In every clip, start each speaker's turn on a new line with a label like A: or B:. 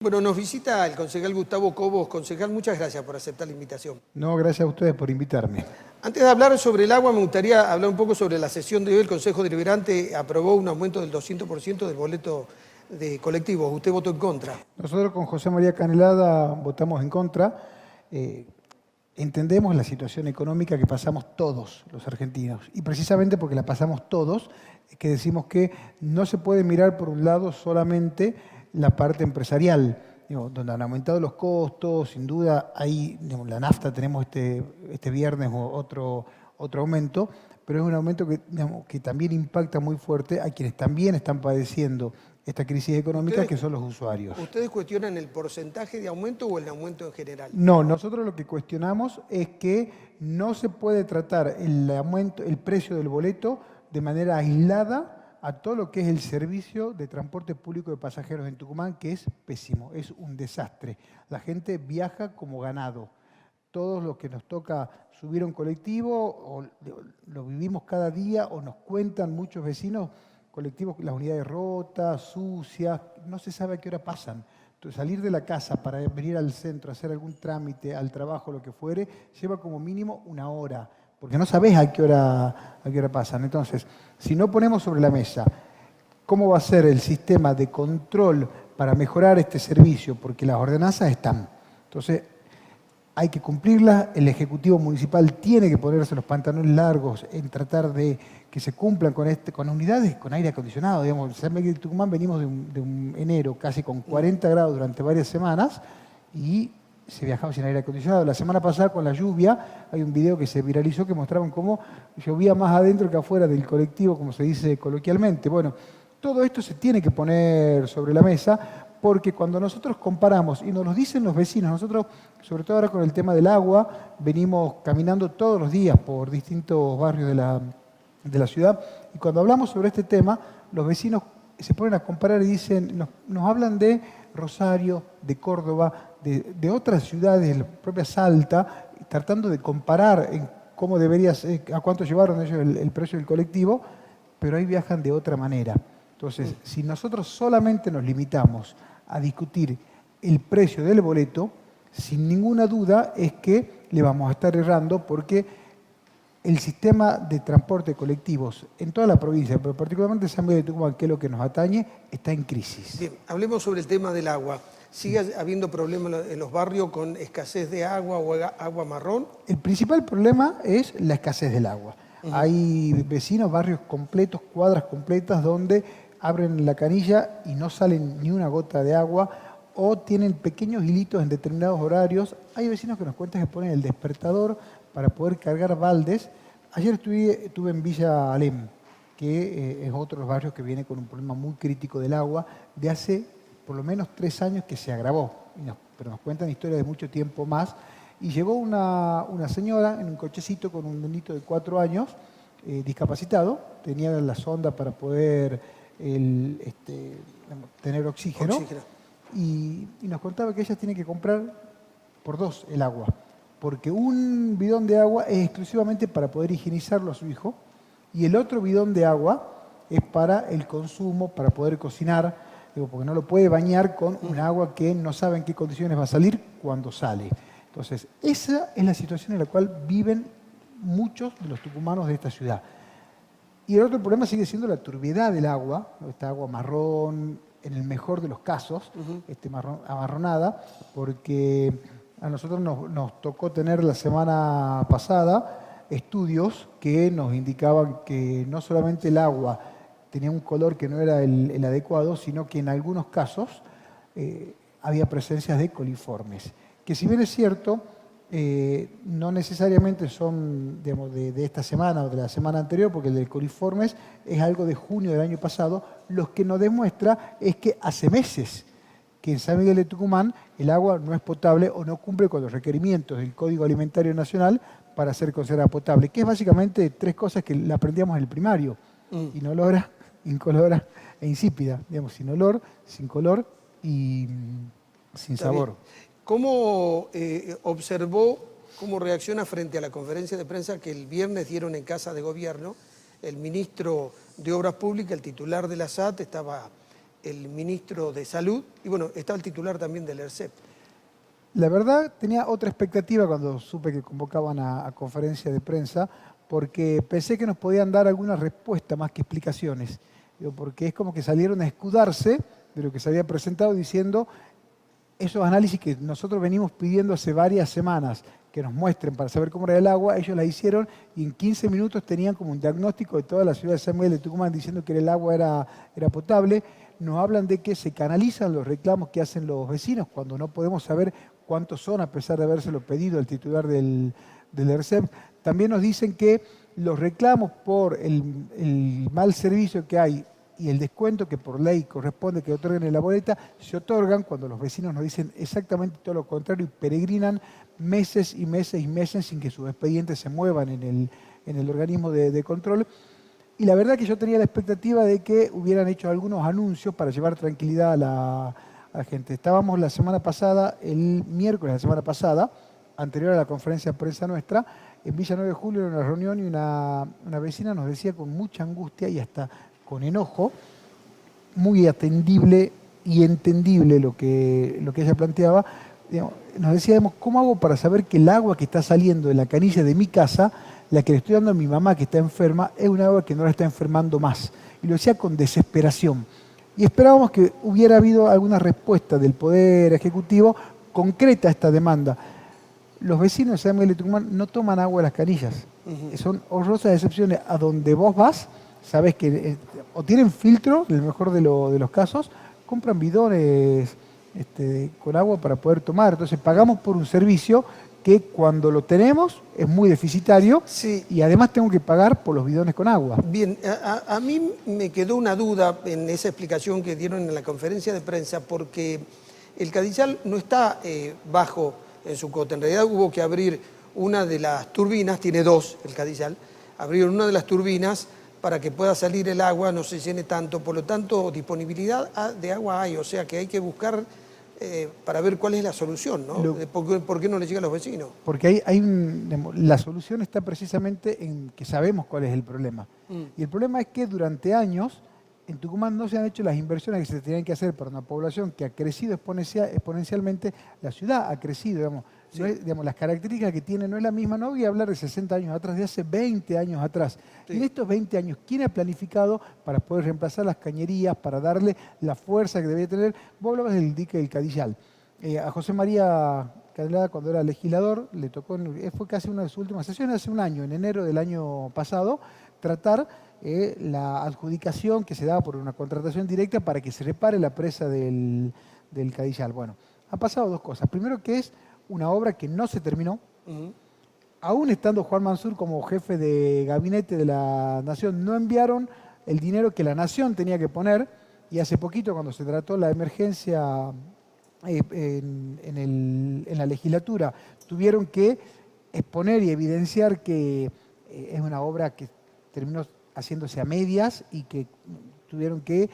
A: Bueno, nos visita el concejal Gustavo Cobos. Concejal, muchas gracias por aceptar la invitación.
B: No, gracias a ustedes por invitarme.
A: Antes de hablar sobre el agua, me gustaría hablar un poco sobre la sesión de hoy. El Consejo Deliberante aprobó un aumento del 200% del boleto de colectivos. Usted votó en contra.
B: Nosotros con José María Canelada votamos en contra. Entendemos la situación económica que pasamos todos los argentinos. Y precisamente porque la pasamos todos, es que decimos que no se puede mirar por un lado solamente la parte empresarial, donde han aumentado los costos, sin duda ahí la nafta tenemos este viernes otro aumento, pero es un aumento que también impacta muy fuerte a quienes también están padeciendo esta crisis económica, que son los usuarios.
A: ¿Ustedes cuestionan el porcentaje de aumento o el aumento en general?
B: No, nosotros lo que cuestionamos es que no se puede tratar el precio del boleto de manera aislada a todo lo que es el servicio de transporte público de pasajeros en Tucumán, que es pésimo, es un desastre. La gente viaja como ganado. Todos los que nos toca subir a un colectivo, o lo vivimos cada día, o nos cuentan muchos vecinos, colectivos, las unidades rotas, sucias, no se sabe a qué hora pasan. Entonces, salir de la casa para venir al centro, hacer algún trámite, al trabajo, lo que fuere, lleva como mínimo una hora, porque no sabés a qué hora pasan. Entonces, si no ponemos sobre la mesa cómo va a ser el sistema de control para mejorar este servicio, porque las ordenanzas están. Entonces, hay que cumplirlas, el Ejecutivo Municipal tiene que ponerse los pantalones largos en tratar de que se cumplan con unidades con aire acondicionado. Digamos, en San Miguel de Tucumán venimos de un enero casi con 40 grados durante varias semanas y se viajaba sin aire acondicionado. La semana pasada con la lluvia, hay un video que se viralizó que mostraban cómo llovía más adentro que afuera del colectivo, como se dice coloquialmente. Bueno, todo esto se tiene que poner sobre la mesa, porque cuando nosotros comparamos, y nos lo dicen los vecinos, nosotros, sobre todo ahora con el tema del agua, venimos caminando todos los días por distintos barrios de la ciudad, y cuando hablamos sobre este tema, los vecinos se ponen a comparar y dicen, nos hablan de Rosario, de Córdoba, de otras ciudades, de la propia Salta, tratando de comparar en cómo debería ser, a cuánto llevaron ellos el precio del colectivo, pero ahí viajan de otra manera. Entonces, si nosotros solamente nos limitamos a discutir el precio del boleto, sin ninguna duda es que le vamos a estar errando, porque el sistema de transporte colectivos en toda la provincia, pero particularmente en San Miguel de Tucumán, que es lo que nos atañe, está en crisis.
A: Bien, hablemos sobre el tema del agua. ¿Sigue habiendo problemas en los barrios con escasez de agua o agua marrón?
B: El principal problema es la escasez del agua. Hay vecinos, barrios completos, cuadras completas, donde abren la canilla y no salen ni una gota de agua, o tienen pequeños hilitos en determinados horarios. Hay vecinos que nos cuentan que ponen el despertador para poder cargar baldes. Ayer estuve en Villa Alem, que es otro de los barrios que viene con un problema muy crítico del agua, de hace por lo menos 3 años que se agravó, pero nos cuentan historias de mucho tiempo más. Y llegó una señora en un cochecito con un nenito de 4 años, discapacitado, tenía la sonda para poder tener oxígeno. Y nos contaba que ella tiene que comprar por 2 el agua, porque un bidón de agua es exclusivamente para poder higienizarlo a su hijo, y el otro bidón de agua es para el consumo, para poder cocinar, porque no lo puede bañar con un agua que no sabe en qué condiciones va a salir cuando sale. Entonces, esa es la situación en la cual viven muchos de los tucumanos de esta ciudad. Y el otro problema sigue siendo la turbiedad del agua, esta agua marrón, en el mejor de los casos, amarronada, porque a nosotros nos tocó tener la semana pasada estudios que nos indicaban que no solamente el agua tenía un color que no era el adecuado, sino que en algunos casos había presencias de coliformes, que si bien es cierto, no necesariamente son, digamos, de esta semana o de la semana anterior, porque el del coliformes es algo de junio del año pasado. Lo que nos demuestra es que hace meses que en San Miguel de Tucumán el agua no es potable o no cumple con los requerimientos del Código Alimentario Nacional para ser considerada potable, que es básicamente 3 cosas que la aprendíamos en el primario: inolora, incolora e insípida. Digamos, sin olor, sin color y sin sabor.
A: ¿Cómo observó, cómo reacciona frente a la conferencia de prensa que el viernes dieron en Casa de Gobierno? El ministro de Obras Públicas, el titular de la SAT, estaba el ministro de Salud y bueno, estaba el titular también del ERCEP.
B: La verdad, tenía otra expectativa cuando supe que convocaban a conferencia de prensa, porque pensé que nos podían dar alguna respuesta más que explicaciones. Digo, porque es como que salieron a escudarse de lo que se había presentado diciendo esos análisis que nosotros venimos pidiendo hace varias semanas, que nos muestren para saber cómo era el agua, ellos la hicieron y en 15 minutos tenían como un diagnóstico de toda la ciudad de San Miguel de Tucumán diciendo que el agua era potable. Nos hablan de que se canalizan los reclamos que hacen los vecinos cuando no podemos saber cuántos son, a pesar de habérselo pedido al titular del ERCEP. También nos dicen que los reclamos por el mal servicio que hay y el descuento que por ley corresponde que otorguen en la boleta, se otorgan cuando los vecinos nos dicen exactamente todo lo contrario y peregrinan meses y meses y meses sin que sus expedientes se muevan en el organismo de control. Y la verdad que yo tenía la expectativa de que hubieran hecho algunos anuncios para llevar tranquilidad a la gente. Estábamos la semana pasada, el miércoles de la semana pasada, anterior a la conferencia de prensa nuestra, en Villa 9 de Julio en una reunión y una vecina nos decía con mucha angustia y hasta con enojo, muy atendible y entendible lo que ella planteaba. Digamos, nos decíamos, ¿cómo hago para saber que el agua que está saliendo de la canilla de mi casa, la que le estoy dando a mi mamá que está enferma, es un agua que no la está enfermando más? Y lo decía con desesperación. Y esperábamos que hubiera habido alguna respuesta del Poder Ejecutivo concreta a esta demanda. Los vecinos de San Miguel de Tucumán no toman agua de las canillas. Son horrorosas excepciones. A donde vos vas, sabés que o tienen filtro, en el mejor de los casos, compran bidones con agua para poder tomar. Entonces pagamos por un servicio que cuando lo tenemos es muy deficitario
A: Sí.
B: y además tengo que pagar por los bidones con agua.
A: Bien, a mí me quedó una duda en esa explicación que dieron en la conferencia de prensa porque el Cadillal no está bajo en su cota. En realidad hubo que abrir una de las turbinas, tiene dos el Cadillal, abrieron una de las turbinas para que pueda salir el agua, no se llene tanto, por lo tanto disponibilidad de agua hay, o sea que hay que buscar para ver cuál es la solución, ¿no? ¿Por qué no le llega a los vecinos?
B: Porque la solución está precisamente en que sabemos cuál es el problema. Y el problema es que durante años en Tucumán no se han hecho las inversiones que se tenían que hacer para una población que ha crecido exponencialmente, la ciudad ha crecido, digamos.
A: Sí.
B: No es, digamos, las características que tiene no es la misma, no voy a hablar de 60 años atrás, de hace 20 años atrás.
A: Sí.
B: Y en estos 20 años, ¿quién ha planificado para poder reemplazar las cañerías, para darle la fuerza que debería tener? Vos hablabas del dique del Cadillal. A José María Candelada, cuando era legislador, le tocó, fue casi una de sus últimas sesiones, hace un año, en enero del año pasado, tratar la adjudicación que se daba por una contratación directa para que se repare la presa del Cadillal. Bueno, han pasado dos cosas. Primero que es una obra que no se terminó. Aún estando Juan Mansur como jefe de gabinete de la Nación, no enviaron el dinero que la Nación tenía que poner y hace poquito cuando se trató la emergencia en la legislatura, tuvieron que exponer y evidenciar que es una obra que terminó haciéndose a medias y que tuvieron que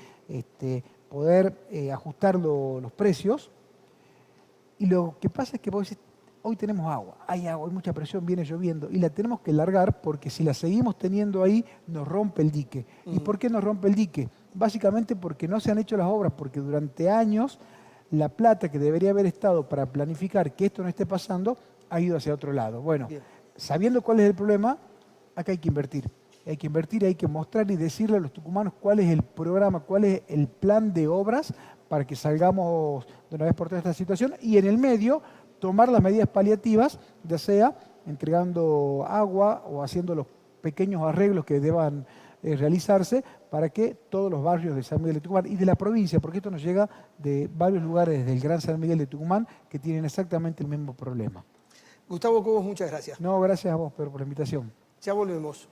B: poder ajustar los precios. Y lo que pasa es que vos decís, hoy tenemos agua, hay mucha presión, viene lloviendo y la tenemos que largar porque si la seguimos teniendo ahí nos rompe el dique. ¿Y por qué nos rompe el dique? Básicamente porque no se han hecho las obras, porque durante años la plata que debería haber estado para planificar que esto no esté pasando ha ido hacia otro lado. Bueno, bien, sabiendo cuál es el problema, acá hay que invertir. Hay que invertir, hay que mostrar y decirle a los tucumanos cuál es el programa, cuál es el plan de obras para que salgamos de una vez por toda esta situación y en el medio tomar las medidas paliativas, ya sea entregando agua o haciendo los pequeños arreglos que deban realizarse para que todos los barrios de San Miguel de Tucumán y de la provincia, porque esto nos llega de varios lugares del Gran San Miguel de Tucumán que tienen exactamente el mismo problema.
A: Gustavo Cobos, muchas gracias.
B: No, gracias a vos, Pedro, por la invitación.
A: Ya volvemos.